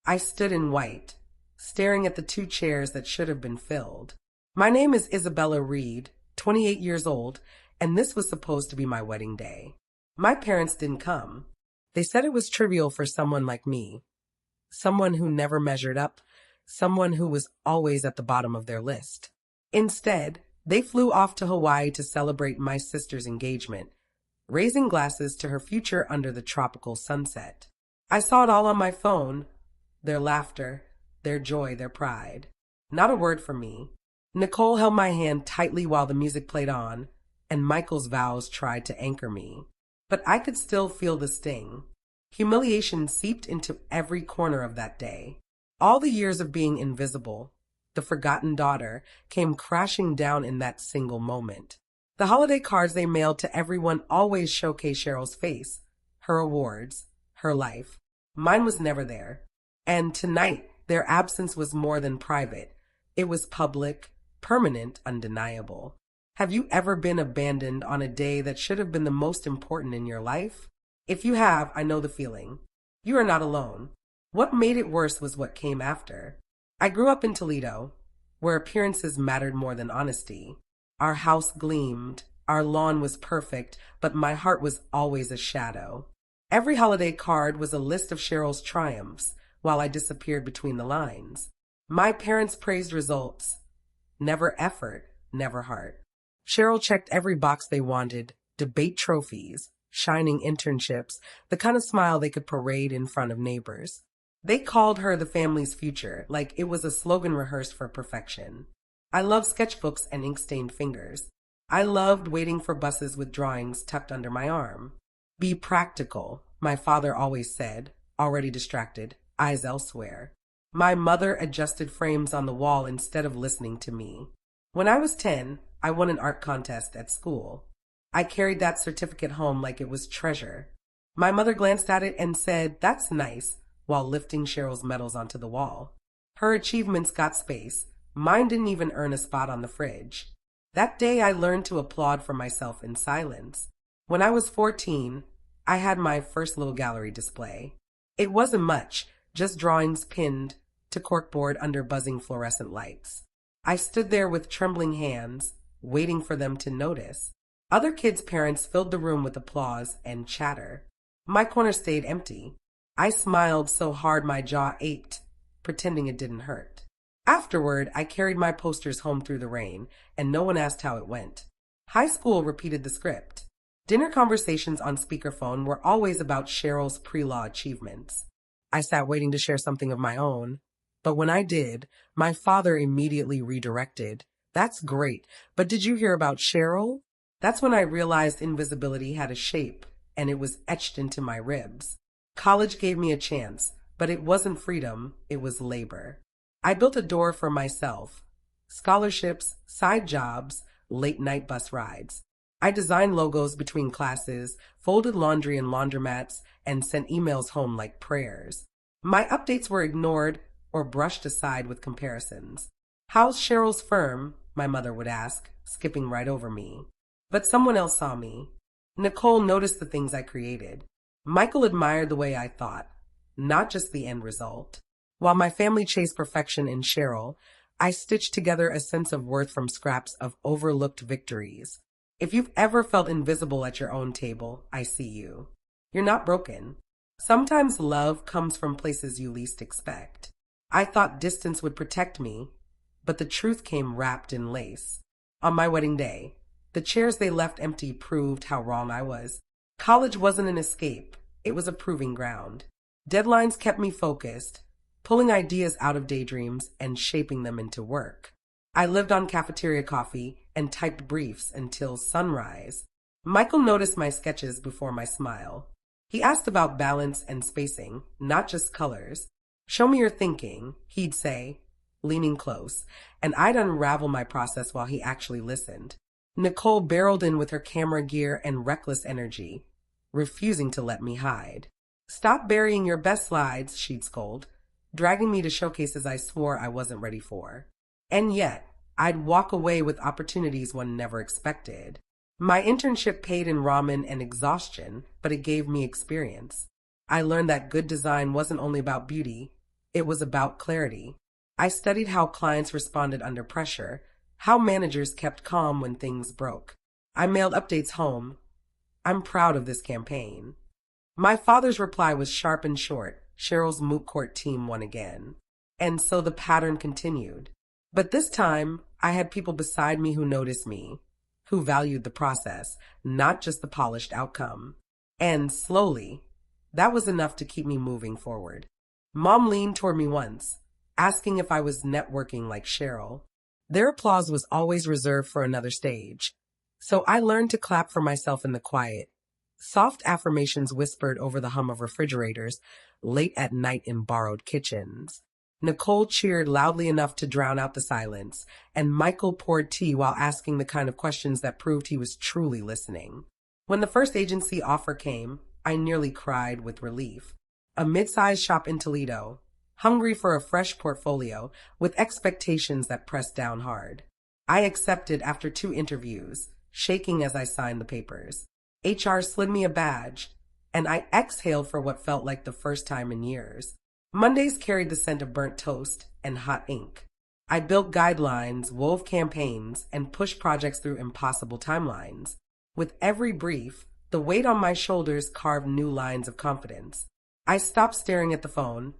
I stood in white, staring at the two chairs that should have been filled. My name is Isabella Reed, 28 years old, and this was supposed to be my wedding day. My parents didn't come. They said it was trivial for someone like me, someone who never measured up, someone who was always at the bottom of their list. Instead, they flew off to Hawaii to celebrate my sister's engagement, raising glasses to her future under the tropical sunset. I saw it all on my phone, their laughter, their joy, their pride. Not a word from me. Nicole held my hand tightly while the music played on, and Michael's vows tried to anchor me. But I could still feel the sting. Humiliation seeped into every corner of that day. All the years of being invisible, the forgotten daughter, came crashing down in that single moment. The holiday cards they mailed to everyone always showcased Cheryl's face, her awards, her life. Mine was never there. And tonight, their absence was more than private. It was public, permanent, undeniable. Have you ever been abandoned on a day that should have been the most important in your life? If you have, I know the feeling. You are not alone. What made it worse was what came after. I grew up in Toledo, where appearances mattered more than honesty. Our house gleamed, our lawn was perfect, but my heart was always a shadow. Every holiday card was a list of Cheryl's triumphs, while I disappeared between the lines. My parents praised results, never effort, never heart. Cheryl checked every box they wanted: debate trophies, shining internships, the kind of smile they could parade in front of neighbors. They called her the family's future, like it was a slogan rehearsed for perfection. I loved sketchbooks and ink-stained fingers. I loved waiting for buses with drawings tucked under my arm. Be practical, my father always said, already distracted, eyes elsewhere. My mother adjusted frames on the wall instead of listening to me. When I was 10, I won an art contest at school. I carried that certificate home like it was treasure. My mother glanced at it and said, "That's nice," while lifting Cheryl's medals onto the wall. Her achievements got space. Mine didn't even earn a spot on the fridge. That day I learned to applaud for myself in silence. When I was 14, I had my first little gallery display. It wasn't much, just drawings pinned to corkboard under buzzing fluorescent lights. I stood there with trembling hands, waiting for them to notice. Other kids' parents filled the room with applause and chatter. My corner stayed empty. I smiled so hard my jaw ached, pretending it didn't hurt. Afterward, I carried my posters home through the rain, and no one asked how it went. High school repeated the script. Dinner conversations on speakerphone were always about Cheryl's pre-law achievements. I sat waiting to share something of my own, but when I did, my father immediately redirected. "That's great, but did you hear about Cheryl?" That's when I realized invisibility had a shape, and it was etched into my ribs. College gave me a chance, but it wasn't freedom, it was labor. I built a door for myself. Scholarships, side jobs, late-night bus rides. I designed logos between classes, folded laundry in laundromats, and sent emails home like prayers. My updates were ignored or brushed aside with comparisons. "How's Cheryl's firm?" my mother would ask, skipping right over me. But someone else saw me. Nicole noticed the things I created. Michael admired the way I thought, not just the end result. While my family chased perfection in Cheryl, I stitched together a sense of worth from scraps of overlooked victories. If you've ever felt invisible at your own table, I see you. You're not broken. Sometimes love comes from places you least expect. I thought distance would protect me, but the truth came wrapped in lace. On my wedding day, the chairs they left empty proved how wrong I was. College wasn't an escape, it was a proving ground. Deadlines kept me focused, pulling ideas out of daydreams and shaping them into work. I lived on cafeteria coffee and typed briefs until sunrise. Michael noticed my sketches before my smile. He asked about balance and spacing, not just colors. "Show me your thinking," he'd say, leaning close, and I'd unravel my process while he actually listened. Nicole barreled in with her camera gear and reckless energy, refusing to let me hide. "Stop burying your best slides," she'd scold, dragging me to showcases I swore I wasn't ready for. And yet, I'd walk away with opportunities one never expected. My internship paid in ramen and exhaustion, but it gave me experience. I learned that good design wasn't only about beauty, It was about clarity. I studied how clients responded under pressure, how managers kept calm when things broke. I mailed updates home. I'm proud of this campaign. My father's reply was sharp and short. Cheryl's moot court team won again. And so the pattern continued. But this time, I had people beside me who noticed me, who valued the process, not just the polished outcome. And slowly, that was enough to keep me moving forward. Mom leaned toward me once, asking if I was networking like Cheryl. Their applause was always reserved for another stage, so I learned to clap for myself in the quiet. Soft affirmations whispered over the hum of refrigerators late at night in borrowed kitchens. Nicole cheered loudly enough to drown out the silence, and Michael poured tea while asking the kind of questions that proved he was truly listening. When the first agency offer came, I nearly cried with relief. A mid-sized shop in Toledo, hungry for a fresh portfolio with expectations that pressed down hard. I accepted after 2 interviews, shaking as I signed the papers. HR slid me a badge, and I exhaled for what felt like the first time in years. Mondays carried the scent of burnt toast and hot ink. I built guidelines, wove campaigns, and pushed projects through impossible timelines. With every brief, the weight on my shoulders carved new lines of confidence. I stopped staring at the phone,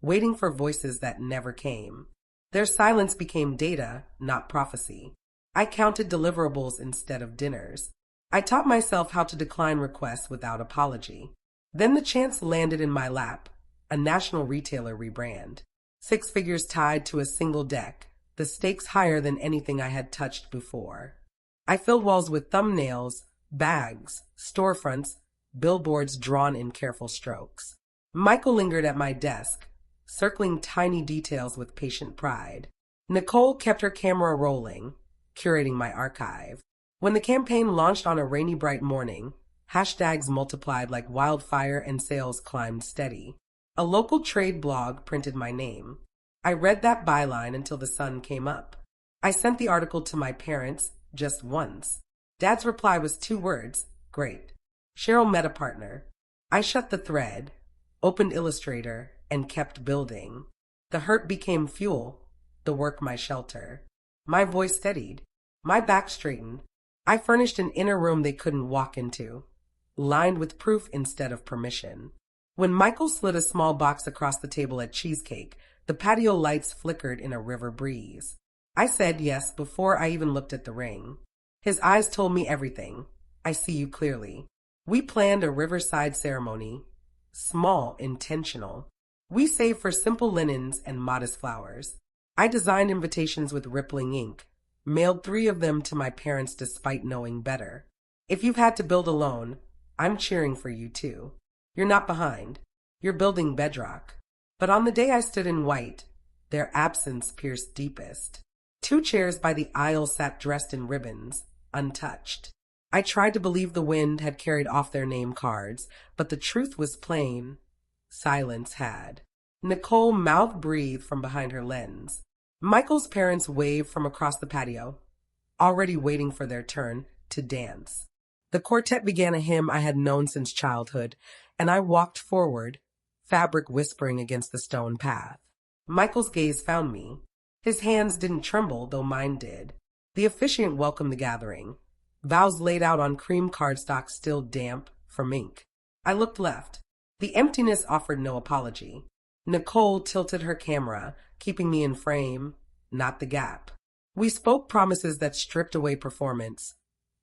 waiting for voices that never came. Their silence became data, not prophecy. I counted deliverables instead of dinners. I taught myself how to decline requests without apology. Then the chance landed in my lap, a national retailer rebrand. 6 figures tied to a single deck, the stakes higher than anything I had touched before. I filled walls with thumbnails, bags, storefronts, billboards drawn in careful strokes. Michael lingered at my desk, circling tiny details with patient pride. Nicole kept her camera rolling, curating my archive. When the campaign launched on a rainy bright morning, hashtags multiplied like wildfire and sales climbed steady. A local trade blog printed my name. I read that byline until the sun came up. I sent the article to my parents just once. Dad's reply was 2 words, great. Cheryl met a partner. I shut the thread, opened Illustrator, and kept building. The hurt became fuel, the work my shelter. My voice steadied. My back straightened. I furnished an inner room they couldn't walk into, lined with proof instead of permission. When Michael slid a small box across the table at Cheesecake, the patio lights flickered in a river breeze. I said yes before I even looked at the ring. His eyes told me everything. I see you clearly. We planned a riverside ceremony. Small, intentional. We saved for simple linens and modest flowers. I designed invitations with rippling ink, mailed 3 of them to my parents despite knowing better. If you've had to build alone, I'm cheering for you too. You're not behind. You're building bedrock. But on the day I stood in white, their absence pierced deepest. 2 chairs by the aisle sat dressed in ribbons, untouched. I tried to believe the wind had carried off their name cards, but the truth was plain. Silence had. Nicole mouth-breathed from behind her lens. Michael's parents waved from across the patio, already waiting for their turn to dance. The quartet began a hymn I had known since childhood, and I walked forward, fabric whispering against the stone path. Michael's gaze found me. His hands didn't tremble, though mine did. The officiant welcomed the gathering, vows laid out on cream cardstock still damp from ink. I looked left. The emptiness offered no apology. Nicole tilted her camera, keeping me in frame, not the gap. We spoke promises that stripped away performance.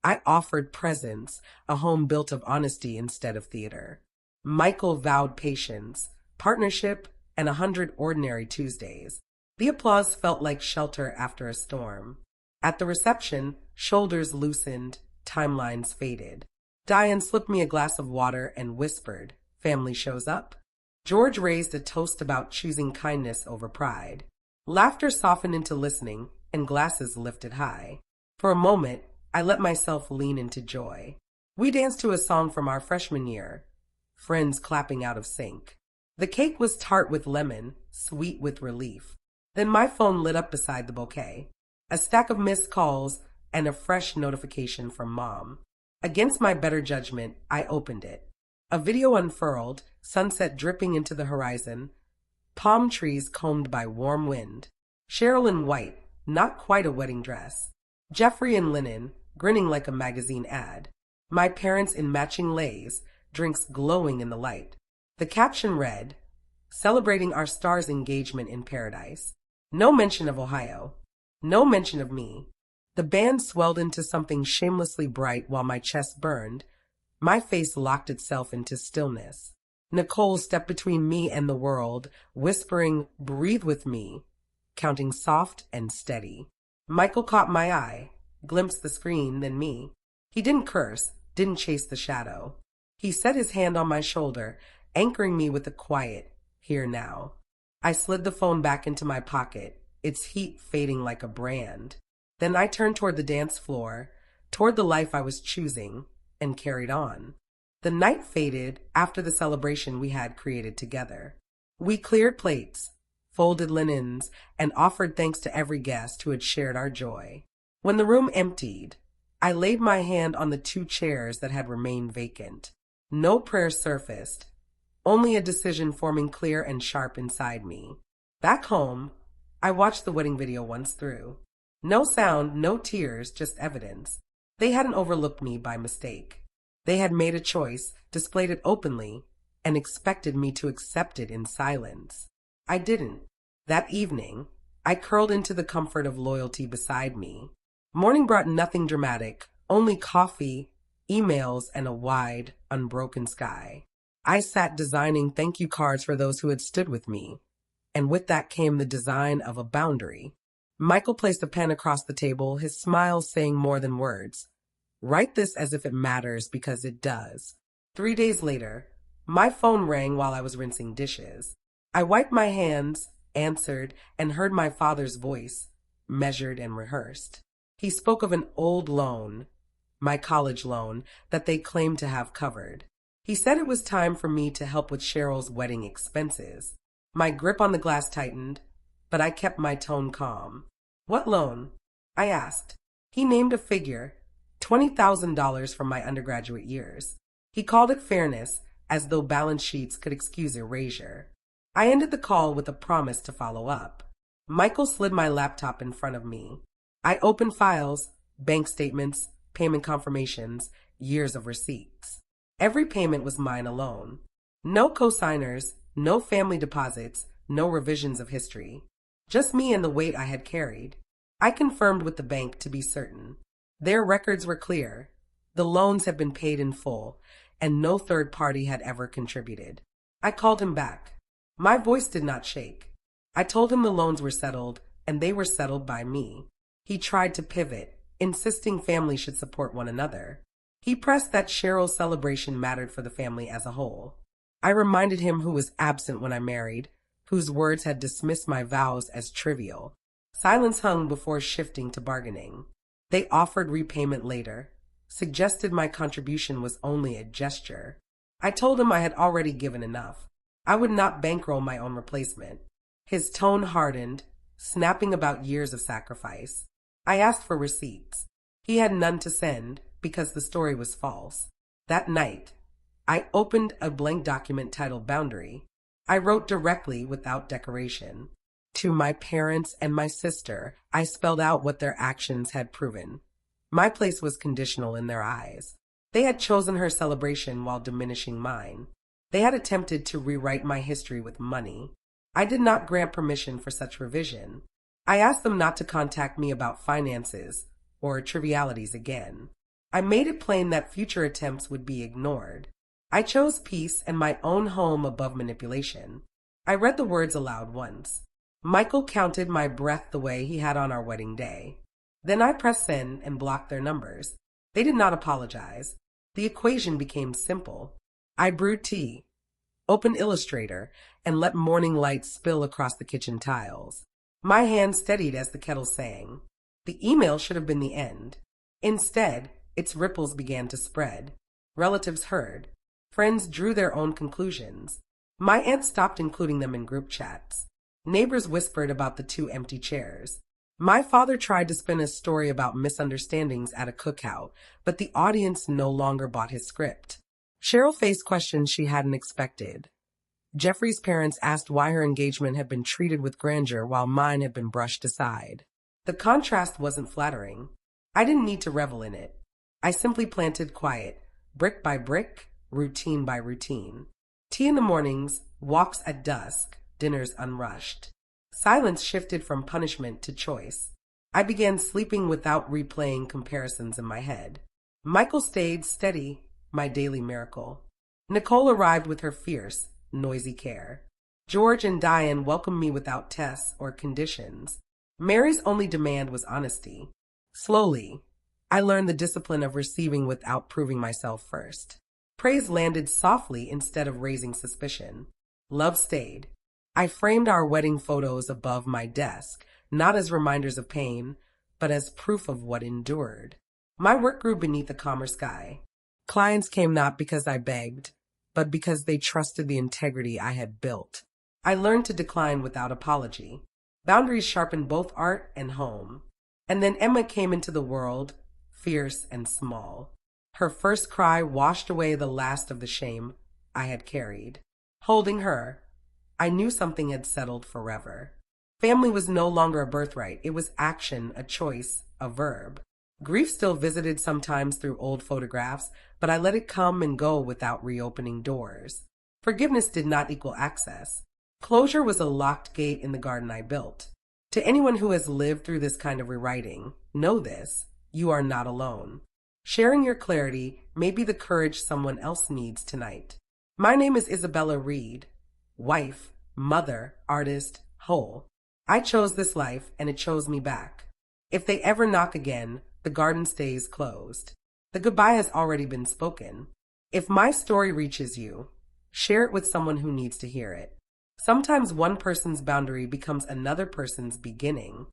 I offered presence, a home built of honesty instead of theater. Michael vowed patience, partnership, and 100 ordinary Tuesdays. The applause felt like shelter after a storm. At the reception, shoulders loosened, timelines faded. Diane slipped me a glass of water and whispered, "Family shows up." George raised a toast about choosing kindness over pride. Laughter softened into listening, and glasses lifted high. For a moment, I let myself lean into joy. We danced to a song from our freshman year, friends clapping out of sync. The cake was tart with lemon, sweet with relief. Then my phone lit up beside the bouquet. A stack of missed calls and a fresh notification from Mom. Against my better judgment, I opened it. A video unfurled, sunset dripping into the horizon, palm trees combed by warm wind. Cheryl in white, not quite a wedding dress. Jeffrey in linen, grinning like a magazine ad. My parents in matching leis, drinks glowing in the light. The caption read, "Celebrating our star's engagement in paradise." No mention of Ohio. No mention of me. The band swelled into something shamelessly bright while my chest burned. My face locked itself into stillness. Nicole stepped between me and the world, whispering, "Breathe with me," counting soft and steady. Michael caught my eye, glimpsed the screen, then me. He didn't curse, didn't chase the shadow. He set his hand on my shoulder, anchoring me with a quiet, "Here now." I slid the phone back into my pocket, its heat fading like a brand. Then I turned toward the dance floor, toward the life I was choosing, and carried on. The night faded after the celebration we had created together. We cleared plates, folded linens, and offered thanks to every guest who had shared our joy. When the room emptied, I laid my hand on the 2 chairs that had remained vacant. No prayer surfaced, only a decision forming clear and sharp inside me. Back home, I watched the wedding video once through. No sound, no tears, just evidence. They hadn't overlooked me by mistake. They had made a choice, displayed it openly, and expected me to accept it in silence. I didn't. That evening, I curled into the comfort of loyalty beside me. Morning brought nothing dramatic, only coffee, emails, and a wide, unbroken sky. I sat designing thank you cards for those who had stood with me, and with that came the design of a boundary. Michael placed a pen across the table, his smile saying more than words. "Write this as if it matters, because it does." 3 days later, my phone rang while I was rinsing dishes. I wiped my hands, answered, and heard my father's voice, measured and rehearsed. He spoke of an old loan, my college loan, that they claimed to have covered. He said it was time for me to help with Cheryl's wedding expenses. My grip on the glass tightened, but I kept my tone calm. "What loan?" I asked. He named a figure, $20,000 from my undergraduate years. He called it fairness, as though balance sheets could excuse erasure. I ended the call with a promise to follow up. Michael slid my laptop in front of me. I opened files, bank statements, payment confirmations, years of receipts. Every payment was mine alone. No cosigners, no family deposits, no revisions of history. Just me and the weight I had carried. I confirmed with the bank to be certain. Their records were clear. The loans had been paid in full, and no third party had ever contributed. I called him back. My voice did not shake. I told him the loans were settled, and they were settled by me. He tried to pivot, insisting families should support one another. He pressed that Cheryl's celebration mattered for the family as a whole. I reminded him who was absent when I married, whose words had dismissed my vows as trivial. Silence hung before shifting to bargaining. They offered repayment later, suggested my contribution was only a gesture. I told him I had already given enough. I would not bankroll my own replacement. His tone hardened, snapping about years of sacrifice. I asked for receipts. He had none to send because the story was false. That night, I opened a blank document titled Boundary. I wrote directly without decoration. To my parents and my sister, I spelled out what their actions had proven. My place was conditional in their eyes. They had chosen her celebration while diminishing mine. They had attempted to rewrite my history with money. I did not grant permission for such revision. I asked them not to contact me about finances or trivialities again. I made it plain that future attempts would be ignored. I chose peace and my own home above manipulation. I read the words aloud once. Michael counted my breath the way he had on our wedding day. Then I pressed send and blocked their numbers. They did not apologize. The equation became simple. I brewed tea, opened Illustrator, and let morning light spill across the kitchen tiles. My hand steadied as the kettle sang. The email should have been the end. Instead, its ripples began to spread. Relatives heard. Friends drew their own conclusions. My aunt stopped including them in group chats. Neighbors whispered about the 2 empty chairs. My father tried to spin a story about misunderstandings at a cookout, but the audience no longer bought his script. Cheryl faced questions she hadn't expected. Jeffrey's parents asked why her engagement had been treated with grandeur while mine had been brushed aside. The contrast wasn't flattering. I didn't need to revel in it. I simply planted quiet, brick by brick, routine by routine. Tea in the mornings, walks at dusk, dinners unrushed. Silence shifted from punishment to choice. I began sleeping without replaying comparisons in my head. Michael stayed steady, my daily miracle. Nicole arrived with her fierce, noisy care. George and Diane welcomed me without tests or conditions. Mary's only demand was honesty. Slowly, I learned the discipline of receiving without proving myself first. Praise landed softly instead of raising suspicion. Love stayed. I framed our wedding photos above my desk, not as reminders of pain, but as proof of what endured. My work grew beneath a calmer sky. Clients came not because I begged, but because they trusted the integrity I had built. I learned to decline without apology. Boundaries sharpened both art and home. And then Emma came into the world, fierce and small. Her first cry washed away the last of the shame I had carried. Holding her, I knew something had settled forever. Family was no longer a birthright. It was action, a choice, a verb. Grief still visited sometimes through old photographs, but I let it come and go without reopening doors. Forgiveness did not equal access. Closure was a locked gate in the garden I built. To anyone who has lived through this kind of rewriting, know this: you are not alone. Sharing your clarity may be the courage someone else needs tonight. My name is Isabella Reed, wife, mother, artist, whole. I chose this life, and it chose me back. If they ever knock again, the garden stays closed. The goodbye has already been spoken. If my story reaches you, share it with someone who needs to hear it. Sometimes one person's boundary becomes another person's beginning.